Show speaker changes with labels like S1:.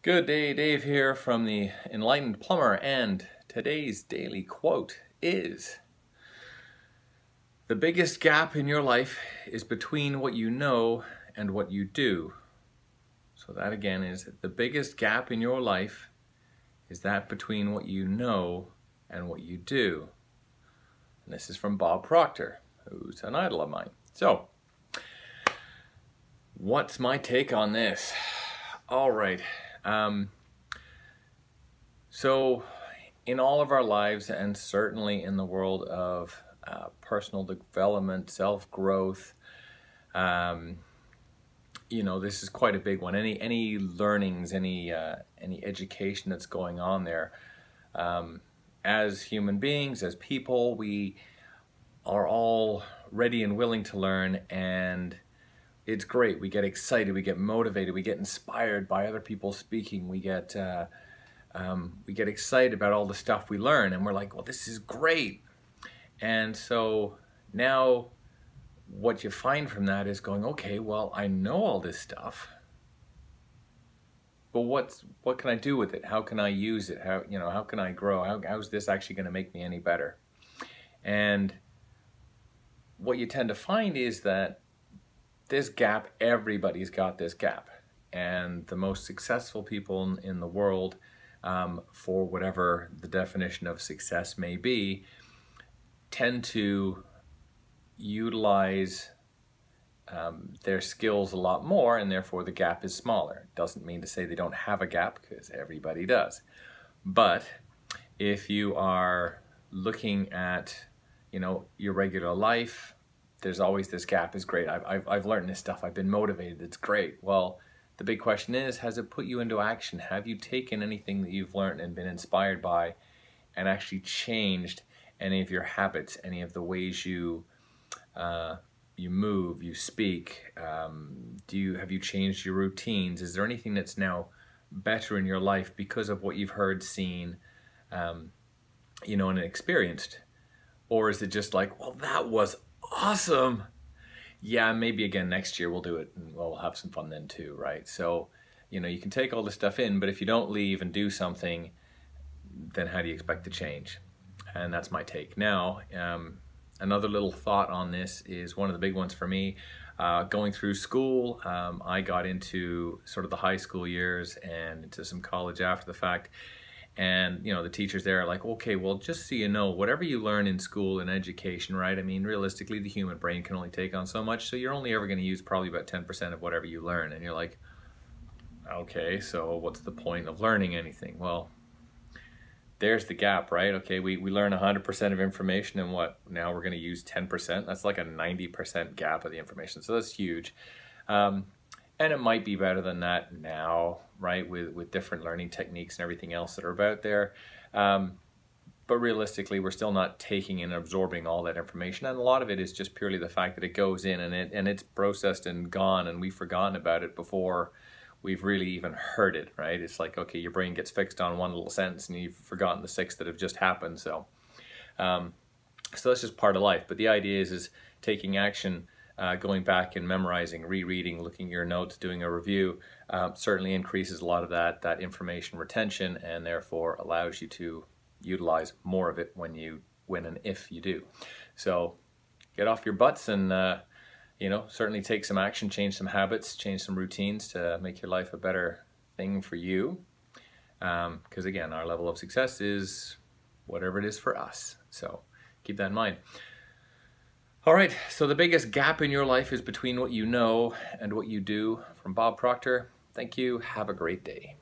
S1: Good day, Dave here from the Enlightened Plumber, and today's daily quote is: the biggest gap in your life is between what you know and what you do. So that again is, the biggest gap in your life is that between what you know and what you do. And this is from Bob Proctor, who's an idol of mine. So, what's my take on this? All right. So in all of our lives, and certainly in the world of personal development, self-growth, this is quite a big one. Any learnings, any education that's going on there, as human beings, as people, we are all ready and willing to learn, and it's great. We get excited, we get motivated, we get inspired by other people speaking, we get excited about all the stuff we learn, and we're like, well, this is great. And so now what you find from that is going, okay, well, I know all this stuff, but what can I do with it? How can I use it? How can I grow? How's this actually going to make me any better? And what you tend to find is that this gap, everybody's got this gap. And the most successful people in the world, for whatever the definition of success may be, tend to utilize their skills a lot more, and therefore the gap is smaller. It doesn't mean to say they don't have a gap, because everybody does. But if you are looking at, your regular life, there's always this gap is great. I've learned this stuff. I've been motivated. It's great. Well, the big question is, has it put you into action? Have you taken anything that you've learned and been inspired by and actually changed any of your habits, any of the ways you move, you speak? Have you changed your routines? Is there anything that's now better in your life because of what you've heard, seen, and experienced? Or is it just like, well, that was awesome. Yeah, maybe again next year we'll do it, and we'll have some fun then too, right? So, you can take all this stuff in, but if you don't leave and do something, then how do you expect to change? And that's my take. Now, another little thought on this is one of the big ones for me. Going through school, I got into sort of the high school years and into some college after the fact. And, the teachers there are like, okay, well, just so you know, whatever you learn in school and education, right? I mean, realistically, the human brain can only take on so much, so you're only ever going to use probably about 10% of whatever you learn. And you're like, okay, so what's the point of learning anything? Well, there's the gap, right? Okay, we learn 100% of information, and what? Now we're going to use 10%? That's like a 90% gap of the information, so that's huge. And it might be better than that now, right, with different learning techniques and everything else that are about there. But realistically, we're still not taking and absorbing all that information. And a lot of it is just purely the fact that it goes in and it's processed and gone, and we've forgotten about it before we've really even heard it, right? It's like, okay, your brain gets fixed on one little sentence and you've forgotten the 6 that have just happened. So that's just part of life. But the idea is taking action. Going back and memorizing, rereading, looking at your notes, doing a review, certainly increases a lot of that information retention, and therefore allows you to utilize more of it when and if you do. So get off your butts and certainly take some action, change some habits, change some routines to make your life a better thing for you. Because again, our level of success is whatever it is for us. So keep that in mind. All right, so the biggest gap in your life is between what you know and what you do. From Bob Proctor, thank you. Have a great day.